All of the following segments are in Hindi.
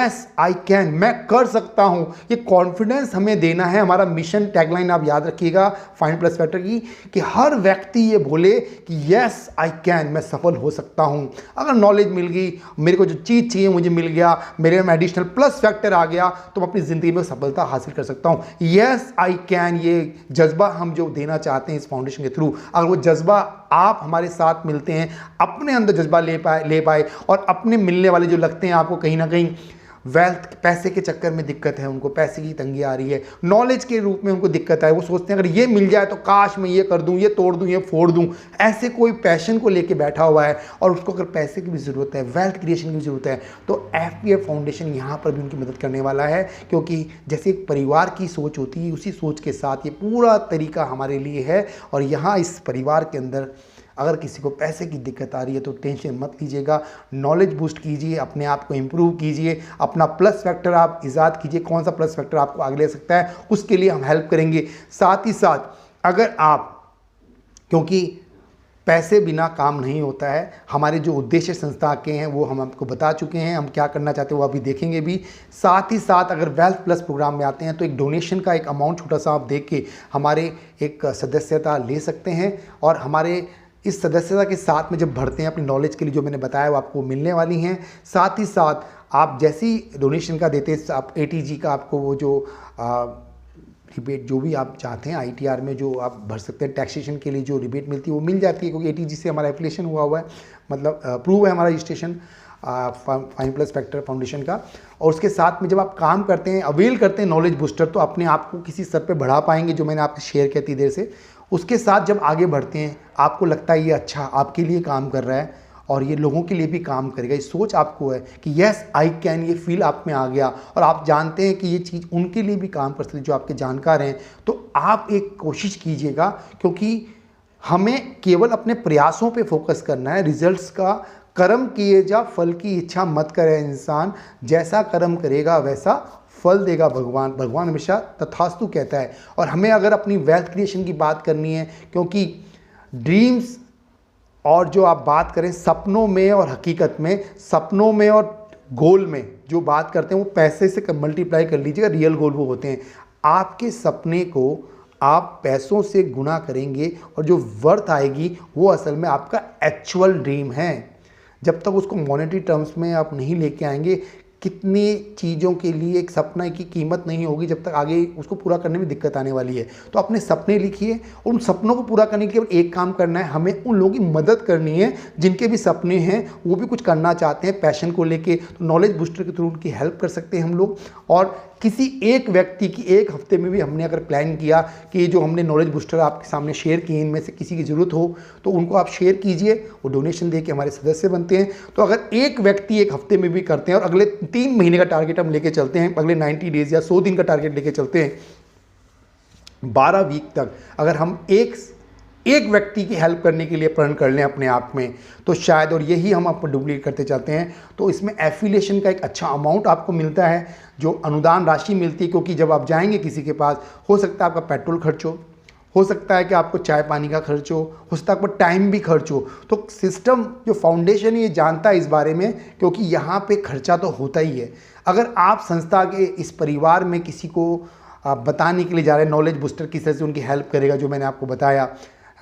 यस आई कैन, मैं कर सकता हूं। ये कॉन्फिडेंस हमें देना है। हमारा मिशन टैगलाइन आप याद रखिएगा फाइंड प्लस फैक्टर की, कि हर व्यक्ति ये बोले कि यस आई कैन, मैं सफल हो सकता हूं। अगर नॉलेज मिल गई, मेरे को जो चीज़ चाहिए मुझे मिल गया, मेरे में एडिशनल प्लस फैक्टर आ गया, तो मैं अपनी ज़िंदगी में सफलता हासिल कर सकता हूं। यस आई कैन, ये जज्बा हम जो देना चाहते हैं इस फाउंडेशन के थ्रू, अगर वो जज्बा आप हमारे साथ मिलते हैं, अपने अंदर जज्बा ले पाए और अपने मिलने वाले जो लगते हैं आपको कहीं ना कहीं वेल्थ, पैसे के चक्कर में दिक्कत है, उनको पैसे की तंगी आ रही है, नॉलेज के रूप में उनको दिक्कत है, वो सोचते हैं अगर ये मिल जाए तो काश मैं ये कर दूं, ये तोड़ दूं, ये फोड़ दूं। ऐसे कोई पैशन को लेके बैठा हुआ है और उसको अगर पैसे की भी ज़रूरत है, वेल्थ क्रिएशन की ज़रूरत है, तो FPF फाउंडेशन यहाँ पर भी उनकी मदद करने वाला है। क्योंकि जैसे एक परिवार की सोच होती है, उसी सोच के साथ ये पूरा तरीका हमारे लिए है। और यहाँ इस परिवार के अंदर अगर किसी को पैसे की दिक्कत आ रही है तो टेंशन मत लीजिएगा, नॉलेज बूस्ट कीजिए, अपने आप को इम्प्रूव कीजिए, अपना प्लस फैक्टर आप ईजाद कीजिए। कौन सा प्लस फैक्टर आपको आगे ले सकता है, उसके लिए हम हेल्प करेंगे। साथ ही साथ अगर आप, क्योंकि पैसे बिना काम नहीं होता है, हमारे जो उद्देश्य संस्था के हैं वो हम आपको बता चुके हैं, हम क्या करना चाहते हैं वो अभी देखेंगे भी। साथ ही साथ अगर वेल्थ प्लस प्रोग्राम में आते हैं तो एक डोनेशन का एक अमाउंट छोटा सा आप देख के हमारे एक सदस्यता ले सकते हैं। और हमारे इस सदस्यता के साथ में जब भरते हैं अपनी नॉलेज के लिए, जो मैंने बताया वो आपको मिलने वाली हैं। साथ ही साथ आप जैसी डोनेशन का देते हैं, आप ATG का आपको वो जो रिबेट जो भी आप चाहते हैं ITR में जो आप भर सकते हैं, टैक्सेशन के लिए जो रिबेट मिलती है वो मिल जाती है, क्योंकि ATG से हमारा एप्लीकेशन हुआ है, मतलब अप्रूव है हमारा registration find plus factor foundation का। और उसके साथ में जब आप काम करते हैं, अवेल करते हैं नॉलेज बूस्टर, तो अपने आप को किसी स्तर पे बढ़ा पाएंगे, जो मैंने आपसे शेयर किया थी देर से। उसके साथ जब आगे बढ़ते हैं, आपको लगता है ये अच्छा आपके लिए काम कर रहा है और ये लोगों के लिए भी काम करेगा, ये सोच आपको है कि यस आई कैन, ये फील आप में आ गया और आप जानते हैं कि ये चीज़ उनके लिए भी काम कर सकती है जो आपके जानकार हैं, तो आप एक कोशिश कीजिएगा। क्योंकि हमें केवल अपने प्रयासों पे फोकस करना है, रिजल्ट्स का कर्म किए जा फल की इच्छा मत करे इंसान, जैसा कर्म करेगा वैसा फल देगा भगवान। भगवान हमेशा तथास्तु कहता है। और हमें अगर अपनी वेल्थ क्रिएशन की बात करनी है, क्योंकि ड्रीम्स और जो आप बात करें सपनों में और हकीकत में, सपनों में और गोल में जो बात करते हैं वो पैसे से मल्टीप्लाई कर लीजिएगा, रियल गोल वो होते हैं। आपके सपने को आप पैसों से गुना करेंगे और जो वर्थ आएगी वो असल में आपका एक्चुअल ड्रीम है। जब तक उसको मॉनेटरी टर्म्स में आप नहीं लेके आएंगे, कितनी चीज़ों के लिए एक सपना की कीमत नहीं होगी, जब तक आगे उसको पूरा करने में दिक्कत आने वाली है। तो अपने सपने लिखिए, उन सपनों को पूरा करने के लिए एक काम करना है, हमें उन लोगों की मदद करनी है जिनके भी सपने हैं, वो भी कुछ करना चाहते हैं पैशन को लेके। तो नॉलेज बूस्टर के थ्रू उनकी हेल्प कर सकते हैं हम लोग। और किसी एक व्यक्ति की एक हफ्ते में भी हमने अगर प्लान किया कि जो हमने नॉलेज बूस्टर आपके सामने शेयर किए, इनमें से किसी की ज़रूरत हो तो उनको आप शेयर कीजिए, वो डोनेशन दे के हमारे सदस्य बनते हैं। तो अगर एक व्यक्ति एक हफ्ते में भी करते हैं और अगले 3 महीने का टारगेट हम लेके चलते हैं, अगले 90 डेज या 100 दिन का टारगेट लेके चलते हैं, 12 वीक तक अगर हम एक व्यक्ति की हेल्प करने के लिए प्रण कर लें अपने आप में, तो शायद, और यही हम आपको डुप्लीकेट करते चाहते हैं, तो इसमें एफिलिएशन का एक अच्छा अमाउंट आपको मिलता है, जो अनुदान राशि मिलती है। क्योंकि जब आप जाएंगे किसी के पास, हो सकता है आपका पेट्रोल खर्च हो सकता है कि आपको चाय पानी का खर्च हो सकता है आपको टाइम भी खर्च हो। तो सिस्टम जो फाउंडेशन ये जानता है इस बारे में, क्योंकि यहाँ पे खर्चा तो होता ही है। अगर आप संस्था के इस परिवार में किसी को बताने के लिए जा रहे हैं नॉलेज बूस्टर किस तरह से उनकी हेल्प करेगा, जो मैंने आपको बताया,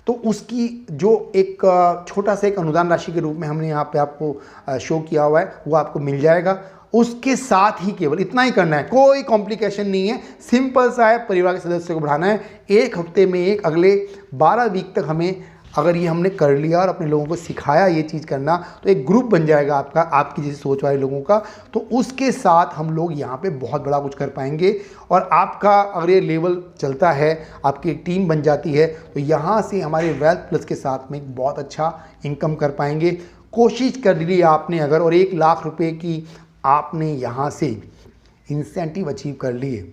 तो उसकी जो एक छोटा सा एक अनुदान राशि के रूप में हमने यहाँ पे आपको शो किया हुआ है, वो आपको मिल जाएगा। उसके साथ ही केवल इतना ही करना है, कोई कॉम्प्लिकेशन नहीं है, सिंपल सा है, परिवार के सदस्यों को बढ़ाना है। एक हफ्ते में एक, अगले 12 वीक तक हमें अगर ये हमने कर लिया और अपने लोगों को सिखाया ये चीज़ करना, तो एक ग्रुप बन जाएगा आपका, आपकी जैसी सोच वाले लोगों का। तो उसके साथ हम लोग यहाँ पे बहुत बड़ा कुछ कर पाएंगे। और आपका अगर ये लेवल चलता है, आपकी एक टीम बन जाती है, तो यहाँ से हमारे वेल्थ प्लस के साथ में एक बहुत अच्छा इनकम कर पाएंगे। कोशिश कर ली आपने अगर, और 1 लाख रुपए की आपने यहाँ से इंसेंटिव अचीव कर लिए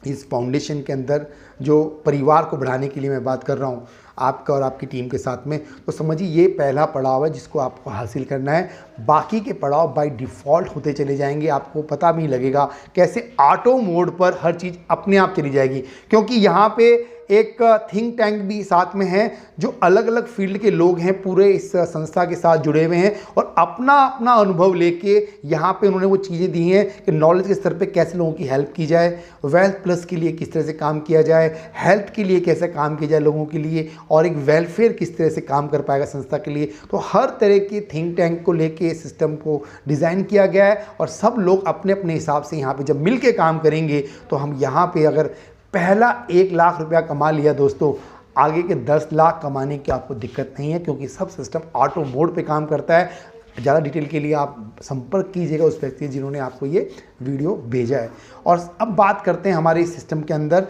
इस फाउंडेशन के अंदर, जो परिवार को बढ़ाने के लिए मैं बात कर रहा हूँ आपका और आपकी टीम के साथ में, तो समझिए ये पहला पड़ाव है जिसको आपको हासिल करना है। बाकी के पड़ाव बाय डिफ़ॉल्ट होते चले जाएंगे, आपको पता भी नहीं लगेगा कैसे ऑटो मोड पर हर चीज़ अपने आप चली जाएगी। क्योंकि यहाँ पे एक थिंक टैंक भी साथ में है जो अलग अलग फील्ड के लोग हैं पूरे इस संस्था के साथ जुड़े हुए हैं और अपना अपना अनुभव लेके यहाँ पे उन्होंने वो चीज़ें दी हैं कि नॉलेज के स्तर पे कैसे लोगों की हेल्प की जाए, वेल्थ प्लस के लिए किस तरह से काम किया जाए, हेल्थ के लिए कैसे काम किया जाए लोगों के लिए, और एक वेलफेयर किस तरह से काम कर पाएगा संस्था के लिए। तो हर तरह के थिंक टैंक को लेके सिस्टम को डिज़ाइन किया गया है और सब लोग अपने अपने हिसाब से यहाँ पे जब मिल के काम करेंगे तो हम यहाँ पे अगर पहला 1 लाख रुपया कमा लिया दोस्तों, आगे के 10 लाख कमाने की आपको दिक्कत नहीं है, क्योंकि सब सिस्टम ऑटो मोड पे काम करता है। ज़्यादा डिटेल के लिए आप संपर्क कीजिएगा उस व्यक्ति जिन्होंने आपको ये वीडियो भेजा है। और अब बात करते हैं हमारे इस सिस्टम के अंदर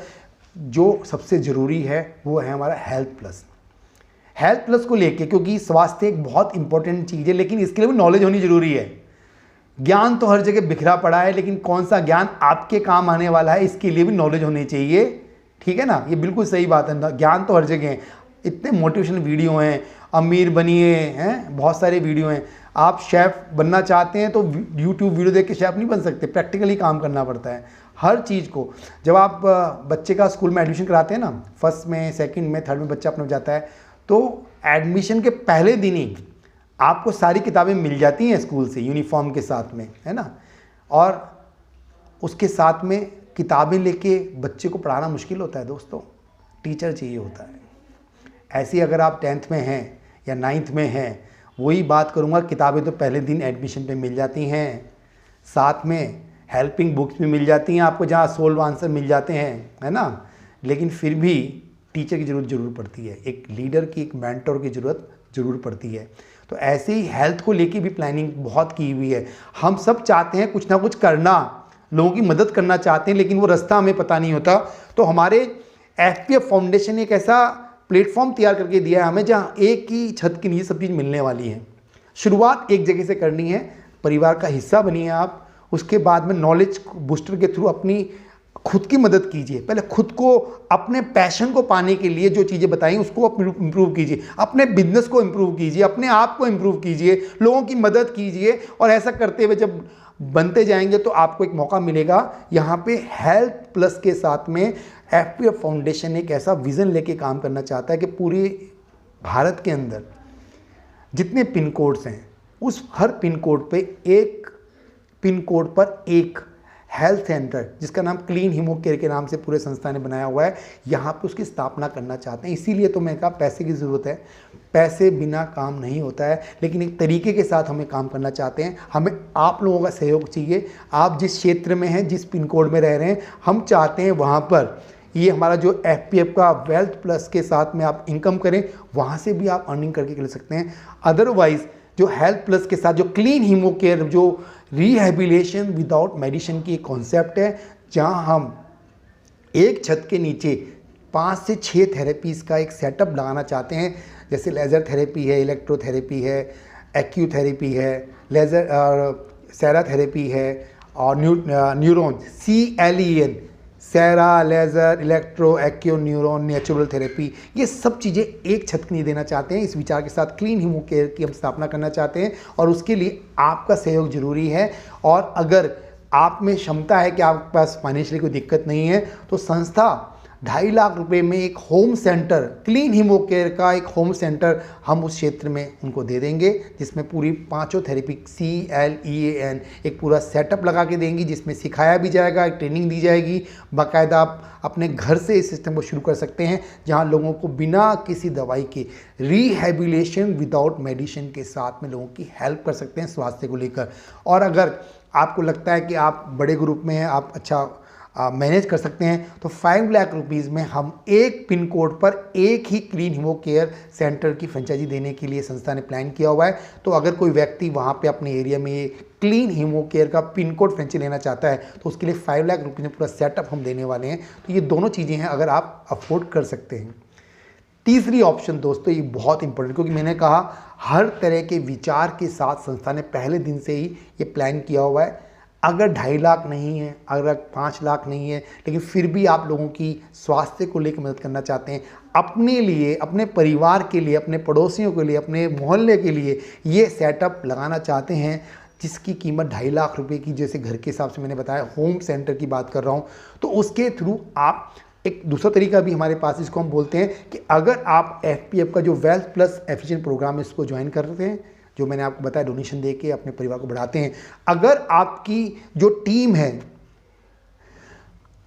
जो सबसे ज़रूरी है वो है हमारा हेल्थ प्लस। हेल्थ प्लस को लेके, क्योंकि स्वास्थ्य एक बहुत इंपॉर्टेंट चीज़ है, लेकिन इसके लिए भी नॉलेज होनी ज़रूरी है। ज्ञान तो हर जगह बिखरा पड़ा है, लेकिन कौन सा ज्ञान आपके काम आने वाला है इसके लिए भी नॉलेज होनी चाहिए। ठीक है ना, ये बिल्कुल सही बात है। ज्ञान तो हर जगह है, इतने मोटिवेशनल वीडियो हैं, अमीर बनिए हैं, बहुत सारे वीडियो हैं। आप शेफ़ बनना चाहते हैं तो यूट्यूब वीडियो देख के शेफ़ नहीं बन सकते, प्रैक्टिकली काम करना पड़ता है हर चीज़ को। जब आप बच्चे का स्कूल में एडमिशन कराते हैं ना, फर्स्ट में, सेकंड में, थर्ड में बच्चा अपना जाता है, तो एडमिशन के पहले दिन ही आपको सारी किताबें मिल जाती हैं स्कूल से यूनिफॉर्म के साथ में, है ना। और उसके साथ में किताबें लेके बच्चे को पढ़ाना मुश्किल होता है दोस्तों, टीचर चाहिए होता है। ऐसे ही अगर आप 10th में हैं या 9th में हैं, वही बात करूँगा, किताबें तो पहले दिन एडमिशन पे मिल जाती हैं, साथ में हेल्पिंग बुक्स भी मिल जाती हैं आपको जहाँ सोल्व आंसर मिल जाते हैं, है ना। लेकिन फिर भी टीचर की ज़रूरत पड़ती है, एक लीडर की, एक मेंटर की ज़रूरत पड़ती है। तो ऐसे ही हेल्थ को लेके भी प्लानिंग बहुत की हुई है। हम सब चाहते हैं कुछ ना कुछ करना, लोगों की मदद करना चाहते हैं, लेकिन वो रास्ता हमें पता नहीं होता। तो हमारे FPF फाउंडेशन ने एक ऐसा प्लेटफॉर्म तैयार करके दिया है हमें, जहाँ एक ही छत के नीचे सब चीज़ मिलने वाली है। शुरुआत एक जगह से करनी है, परिवार का हिस्सा बनिए आप, उसके बाद में नॉलेज बूस्टर के थ्रू अपनी खुद की मदद कीजिए। पहले खुद को, अपने पैशन को पाने के लिए जो चीज़ें बताई उसको इम्प्रूव कीजिए, अपने बिजनेस को इम्प्रूव कीजिए, अपने आप को इम्प्रूव कीजिए, लोगों की मदद कीजिए। और ऐसा करते हुए जब बनते जाएंगे तो आपको एक मौका मिलेगा। यहाँ पे हेल्थ प्लस के साथ में FPF फाउंडेशन एक ऐसा विज़न लेके काम करना चाहता है कि पूरे भारत के अंदर जितने पिन कोड्स हैं, उस हर पिन कोड पे एक पिन कोड पर एक हेल्थ सेंटर, जिसका नाम क्लीन हीमो केयर के नाम से पूरे संस्था ने बनाया हुआ है, यहाँ पे उसकी स्थापना करना चाहते हैं। इसीलिए तो मैं कहा पैसे की ज़रूरत है, पैसे बिना काम नहीं होता है, लेकिन एक तरीके के साथ हमें काम करना चाहते हैं। हमें आप लोगों का सहयोग चाहिए। आप जिस क्षेत्र में हैं, जिस पिन कोड में रह रहे हैं, हम चाहते हैं वहाँ पर ये हमारा जो FPF का वेल्थ प्लस के साथ में आप इनकम करें, वहाँ से भी आप अर्निंग करके कर सकते हैं। अदरवाइज़ जो हेल्थ प्लस के साथ जो क्लीन हीमो केयर, जो रिहेबिलिटेशन विदाउट मेडिसिन की एक कॉन्सेप्ट है, जहां हम एक छत के नीचे 5 से 6 थेरेपीज़ का एक सेटअप लगाना चाहते हैं। जैसे लेज़र थेरेपी है, इलेक्ट्रोथेरेपी है, एक्यूथेरेपी है, लेज़र सेरा थेरेपी है, और न्यूरॉन CLEN, सेरा, लेज़र, इलेक्ट्रो, एक्यो, न्यूरॉन, नेचुरल थेरेपी, ये सब चीज़ें एक छत के नीचे देना चाहते हैं। इस विचार के साथ क्लीन हीमो केयर की हम स्थापना करना चाहते हैं, और उसके लिए आपका सहयोग जरूरी है। और अगर आप में क्षमता है कि आपके पास फाइनेंशियली कोई दिक्कत नहीं है, तो संस्था 2.5 लाख रुपए में एक home centre, clean hemo care का एक होम सेंटर हम उस क्षेत्र में उनको दे देंगे, जिसमें पूरी 5 थेरेपी CLEAN एक पूरा सेटअप लगा के देंगी, जिसमें सिखाया भी जाएगा, एक ट्रेनिंग दी जाएगी। बाकायदा आप अपने घर से इस सिस्टम को शुरू कर सकते हैं, जहां लोगों को बिना किसी दवाई के रिहेबिलिटेशन विदाउट मेडिसिन के साथ में लोगों की हेल्प कर सकते हैं स्वास्थ्य को लेकर। और अगर आपको लगता है कि आप बड़े ग्रुप में हैं, आप अच्छा मैनेज कर सकते हैं, तो 5 लाख रुपीज़ में हम एक पिन कोड पर एक ही क्लीन हीमो केयर सेंटर की फ्रेंचाइजी देने के लिए संस्था ने प्लान किया हुआ है। तो अगर कोई व्यक्ति वहाँ पे अपने एरिया में ये क्लीन हीमो केयर का पिन कोड फ्रेंचाइजी लेना चाहता है, तो उसके लिए 5 लाख रुपये में पूरा सेटअप हम देने वाले हैं। तो ये दोनों चीज़ें हैं, अगर आप अफोर्ड कर सकते हैं। तीसरी ऑप्शन दोस्तों, ये बहुत इंपॉर्टेंट, क्योंकि मैंने कहा हर तरह के विचार के साथ संस्था ने पहले दिन से ही ये प्लान किया हुआ है। अगर 2.5 लाख नहीं है, अगर 5 लाख नहीं है, लेकिन फिर भी आप लोगों की स्वास्थ्य को लेकर मदद करना चाहते हैं, अपने लिए, अपने परिवार के लिए, अपने पड़ोसियों के लिए, अपने मोहल्ले के लिए ये सेटअप लगाना चाहते हैं, जिसकी कीमत 2.5 लाख रुपए की, जैसे घर के हिसाब से मैंने बताया, होम सेंटर की बात कर रहा हूँ, तो उसके थ्रू आप एक दूसरा तरीका भी हमारे पास, इसको हम बोलते हैं कि अगर आप FPF का जो वेल्थ प्लस एफिशिएंट प्रोग्राम है इसको ज्वाइन करते हैं, जो मैंने आपको बताया डोनेशन दे के अपने परिवार को बढ़ाते हैं, अगर आपकी जो टीम है,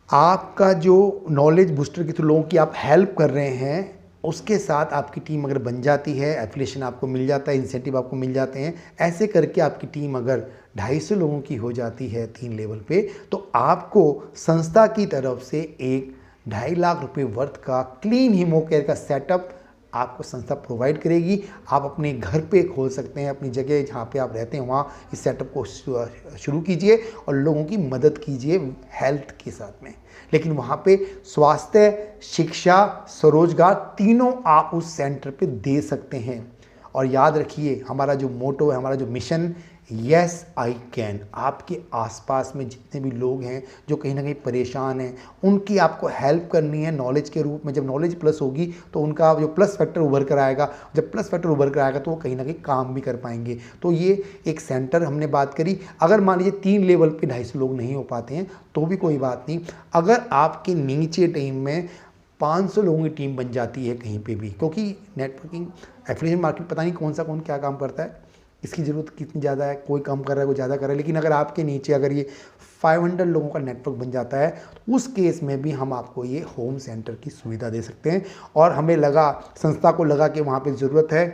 आपका जो नॉलेज बूस्टर के थ्रू लोगों की आप हेल्प कर रहे हैं, उसके साथ आपकी टीम अगर बन जाती है, एफिलिएशन आपको मिल जाता है, इंसेंटिव आपको मिल जाते हैं, ऐसे करके आपकी टीम अगर 250 लोगों की हो जाती है 3 लेवल पे, तो आपको संस्था की तरफ से एक 2.5 लाख रुपए वर्थ का क्लीन हीमो केयर का सेटअप आपको संस्था प्रोवाइड करेगी। आप अपने घर पे खोल सकते हैं, अपनी जगह जहाँ पे आप रहते हैं वहाँ इस सेटअप को शुरू कीजिए और लोगों की मदद कीजिए हेल्थ के साथ में। लेकिन वहाँ पे स्वास्थ्य, शिक्षा, स्वरोजगार तीनों आप उस सेंटर पे दे सकते हैं। और याद रखिए हमारा जो मोटो है, हमारा जो मिशन, यस आई कैन। आपके आसपास में जितने भी लोग हैं जो कहीं ना कहीं परेशान हैं, उनकी आपको हेल्प करनी है नॉलेज के रूप में। जब नॉलेज प्लस होगी तो उनका जो प्लस फैक्टर उभर कर आएगा, जब प्लस फैक्टर उभर कर आएगा तो वो कहीं ना कहीं काम भी कर पाएंगे। तो ये एक सेंटर हमने बात करी। अगर मान लीजिए 3 लेवल पे 250 लोग नहीं हो पाते हैं तो भी कोई बात नहीं, अगर आपके नीचे टीम में 500 लोगों की टीम बन जाती है कहीं पे भी, क्योंकि नेटवर्किंग एफिलिएशन मार्केट पता नहीं कौन क्या काम करता है, इसकी ज़रूरत कितनी ज़्यादा है, कोई कम कर रहा है कोई ज़्यादा कर रहा है, लेकिन अगर आपके नीचे अगर ये 500 लोगों का नेटवर्क बन जाता है तो उस केस में भी हम आपको ये होम सेंटर की सुविधा दे सकते हैं। और हमें लगा, संस्था को लगा कि वहाँ पे ज़रूरत है,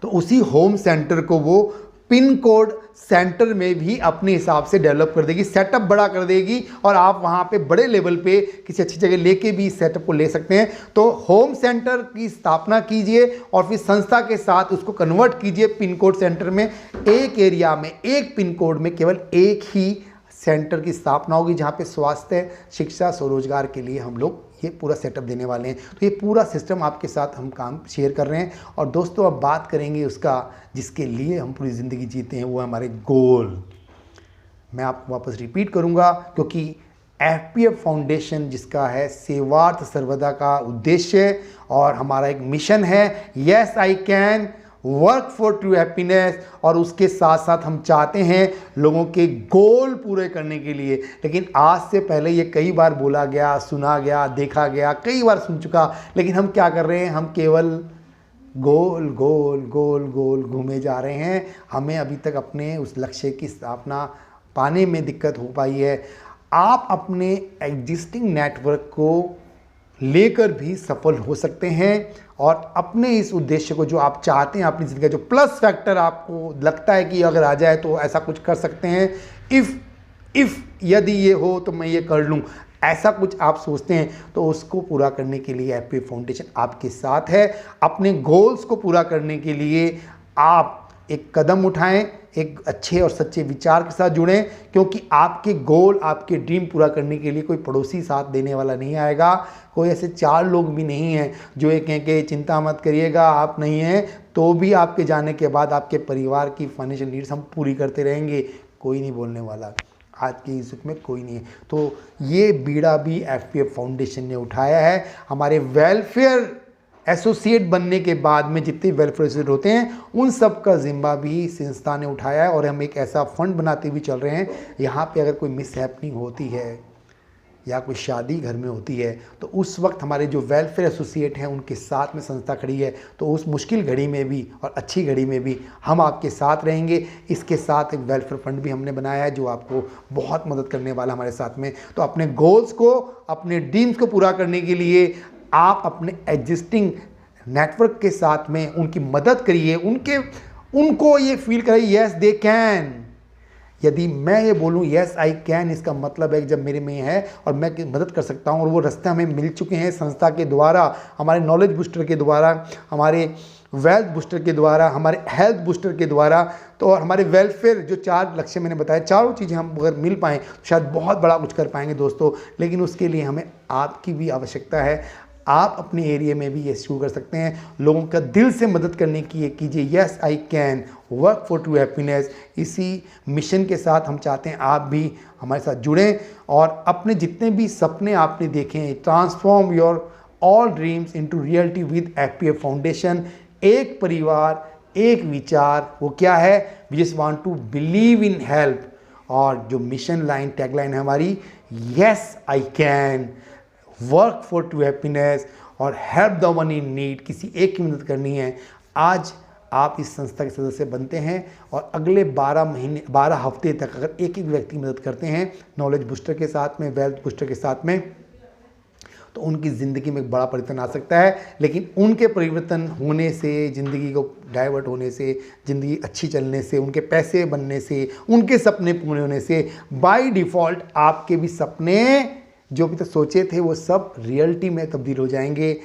तो उसी होम सेंटर को वो पिन कोड सेंटर में भी अपने हिसाब से डेवलप कर देगी, सेटअप बड़ा कर देगी, और आप वहाँ पे बड़े लेवल पे किसी अच्छी जगह लेके भी इस सेटअप को ले सकते हैं। तो होम सेंटर की स्थापना कीजिए और फिर संस्था के साथ उसको कन्वर्ट कीजिए पिन कोड सेंटर में। एक एरिया में, एक पिन कोड में केवल एक ही सेंटर की स्थापना होगी जहाँ पे स्वास्थ्य, शिक्षा, स्वरोजगार के लिए हम लोग ये पूरा सेटअप देने वाले हैं। तो ये पूरा सिस्टम आपके साथ हम काम शेयर कर रहे हैं। और दोस्तों अब बात करेंगे उसका जिसके लिए हम पूरी ज़िंदगी जीते हैं, वो है हमारे गोल। मैं आपको वापस रिपीट करूंगा क्योंकि FPF फाउंडेशन जिसका है सेवार्थ सर्वदा का उद्देश्य और हमारा एक मिशन है, yes I can work for true happiness, और उसके साथ साथ हम चाहते हैं लोगों के गोल पूरे करने के लिए। लेकिन आज से पहले ये कई बार बोला गया, सुना गया, देखा गया, कई बार सुन चुका, लेकिन हम क्या कर रहे हैं, हम केवल गोल गोल गोल गोल घूमे जा रहे हैं। हमें अभी तक अपने उस लक्ष्य की स्थापना पाने में दिक्कत हो पाई है। आप अपने एग्जिस्टिंग नेटवर्क को लेकर भी सफल हो सकते हैं और अपने इस उद्देश्य को जो आप चाहते हैं अपनी ज़िंदगी का, जो प्लस फैक्टर आपको लगता है कि अगर आ जाए तो ऐसा कुछ कर सकते हैं, इफ़ यदि ये हो तो मैं ये कर लूँ, ऐसा कुछ आप सोचते हैं, तो उसको पूरा करने के लिए FPF फाउंडेशन आपके साथ है। अपने गोल्स को पूरा करने के लिए आप एक कदम उठाएं, एक अच्छे और सच्चे विचार के साथ जुड़ें, क्योंकि आपके गोल, आपके ड्रीम पूरा करने के लिए कोई पड़ोसी साथ देने वाला नहीं आएगा। कोई ऐसे 4 लोग भी नहीं हैं जो ये कहें कि चिंता मत करिएगा, आप नहीं हैं तो भी आपके जाने के बाद आपके परिवार की फाइनेंशियल नीड्स हम पूरी करते रहेंगे। कोई नहीं बोलने वाला, आज के इस युग में कोई नहीं है। तो ये बीड़ा भी FPF फाउंडेशन ने उठाया है। हमारे वेलफेयर एसोसिएट बनने के बाद में जितने वेलफेयर एसोसिएट होते हैं उन सब का जिम्मा भी संस्था ने उठाया है, और हम एक ऐसा फंड बनाते हुए चल रहे हैं। यहाँ पे अगर कोई मिस हैपनिंग होती है या कोई शादी घर में होती है तो उस वक्त हमारे जो वेलफेयर एसोसिएट हैं उनके साथ में संस्था खड़ी है। तो उस मुश्किल घड़ी में भी और अच्छी घड़ी में भी हम आपके साथ रहेंगे। इसके साथ एक वेलफेयर फंड भी हमने बनाया है जो आपको बहुत मदद करने वाला हमारे साथ में। तो अपने गोल्स को, अपने ड्रीम्स को पूरा करने के लिए आप अपने एग्जिस्टिंग नेटवर्क के साथ में उनकी मदद करिए, उनको ये फील कराइए यस दे कैन। यदि मैं ये बोलूँ यस आई कैन, इसका मतलब है कि जब मेरे में है और मैं मदद कर सकता हूँ, और वो रास्ते हमें मिल चुके हैं संस्था के द्वारा, हमारे नॉलेज बूस्टर के द्वारा, हमारे वेल्थ बूस्टर के द्वारा, हमारे हेल्थ बूस्टर के द्वारा, तो और हमारे वेलफेयर जो 4 लक्ष्य मैंने बताया, चारों चीज़ें हम अगर मिल पाएँ तो शायद बहुत बड़ा कुछ कर पाएंगे दोस्तों। लेकिन उसके लिए हमें आपकी भी आवश्यकता है। आप अपने एरिया में भी ये शुरू कर सकते हैं, लोगों का दिल से मदद करने की ये कीजिए yes I can work for true happiness. इसी मिशन के साथ हम चाहते हैं आप भी हमारे साथ जुड़ें और अपने जितने भी सपने आपने देखे हैं, transform your all dreams into reality with FPF foundation. एक परिवार, एक विचार, वो क्या है, we just want to believe in help. और जो मिशन लाइन, टैगलाइन है हमारी, yes I can work for to happiness और help the one in need, किसी एक की मदद करनी है। आज आप इस संस्था के सदस्य बनते हैं और अगले 12 हफ्ते तक अगर एक एक व्यक्ति की मदद करते हैं नॉलेज बूस्टर के साथ में, वेल्थ बूस्टर के साथ में, तो उनकी ज़िंदगी में एक बड़ा परिवर्तन आ सकता है। लेकिन उनके परिवर्तन होने से, ज़िंदगी को डाइवर्ट होने से, ज़िंदगी अच्छी चलने से, उनके पैसे बनने से, उनके सपने पूरे होने से बाय डिफ़ॉल्ट आपके भी सपने जो भी तो सोचे थे वो सब रियलिटी में तब्दील हो जाएंगे।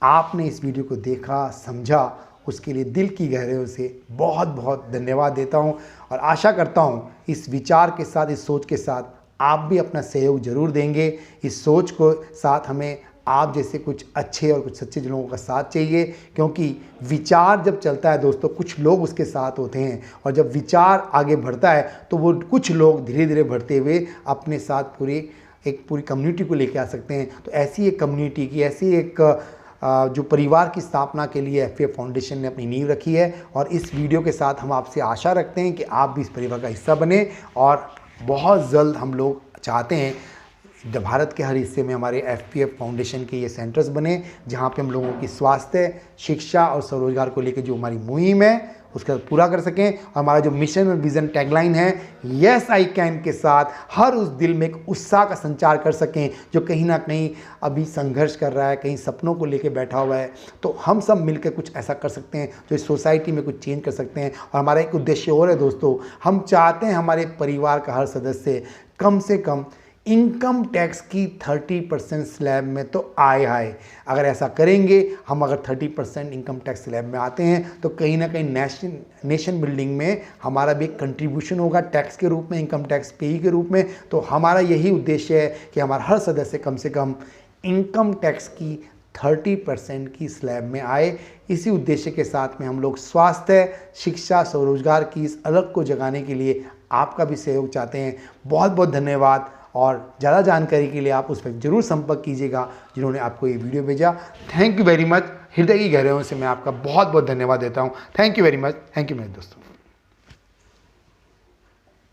आपने इस वीडियो को देखा, समझा, उसके लिए दिल की गहराइयों से बहुत बहुत धन्यवाद देता हूं और आशा करता हूं इस विचार के साथ, इस सोच के साथ आप भी अपना सहयोग जरूर देंगे। इस सोच को साथ हमें आप जैसे कुछ अच्छे और कुछ सच्चे लोगों का साथ चाहिए, क्योंकि विचार जब चलता है दोस्तों कुछ लोग उसके साथ होते हैं, और जब विचार आगे बढ़ता है तो वो कुछ लोग धीरे धीरे बढ़ते हुए अपने साथ पूरी कम्युनिटी को लेके आ सकते हैं। तो ऐसी एक कम्युनिटी की, ऐसी एक जो परिवार की स्थापना के लिए FA फाउंडेशन ने अपनी नींव रखी है, और इस वीडियो के साथ हम आपसे आशा रखते हैं कि आप भी इस परिवार का हिस्सा बने। और बहुत जल्द हम लोग चाहते हैं भारत के हर हिस्से में हमारे FPF फाउंडेशन के ये सेंटर्स बने, जहाँ पे हम लोगों की स्वास्थ्य, शिक्षा और स्वरोजगार को लेकर जो हमारी मुहिम है उसका पूरा कर सकें। और हमारा जो मिशन और विज़न टैगलाइन है यस आई कैन के साथ हर उस दिल में एक उत्साह का संचार कर सकें जो कहीं ना कहीं अभी संघर्ष कर रहा है, कहीं सपनों को लेकर बैठा हुआ है। तो हम सब मिलकर कुछ ऐसा कर सकते हैं जो इस सोसाइटी में कुछ चेंज कर सकते हैं। और हमारा एक उद्देश्य और है दोस्तों, हम चाहते हैं हमारे परिवार का हर सदस्य कम से कम इनकम टैक्स की 30% स्लैब में तो आए। अगर ऐसा करेंगे, हम अगर 30% इनकम टैक्स स्लैब में आते हैं तो कहीं ना कहीं नेशन बिल्डिंग में हमारा भी एक कंट्रीब्यूशन होगा टैक्स के रूप में, इनकम टैक्स पेई के रूप में। तो हमारा यही उद्देश्य है कि हमारा हर सदस्य कम से कम इनकम टैक्स की 30% की स्लैब में आए। इसी उद्देश्य के साथ में हम लोग स्वास्थ्य, शिक्षा, स्वरोजगार की इस अलग को जगाने के लिए आपका भी सहयोग चाहते हैं। बहुत बहुत धन्यवाद। और ज़्यादा जानकारी के लिए आप उस पर जरूर संपर्क कीजिएगा जिन्होंने आपको ये वीडियो भेजा। Thank you very much. हृदय की गहराइयों से मैं आपका बहुत बहुत धन्यवाद देता हूँ। Thank you very much. Thank you मेरे दोस्तों।